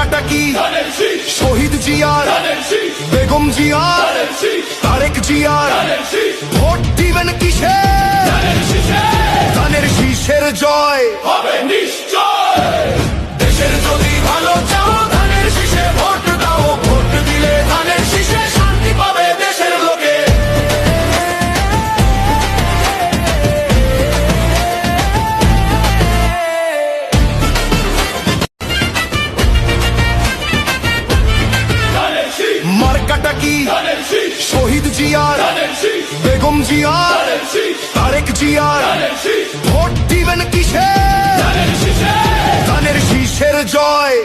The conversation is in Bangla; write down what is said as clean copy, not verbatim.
মার্কাটা কি শহীদ জিয়ার, বেগম জিয়ার, তারেক জিয়ার। ভোট দিবেন কিসে? ধানের শীষের জয় হবে নিশ্চয়। দেশের যদি ভালো চাও ধানের শীষে ভোট দাও। ভোট দিলে ধানের শীষে শান্তি পাবে দেশের লোকে। মার্কাটা কি শহীদ জিয়ার, বেগম জিয়ার, তারেক জিয়ার। ভোট দিবেন কিসে? ধানের শীষের জয়।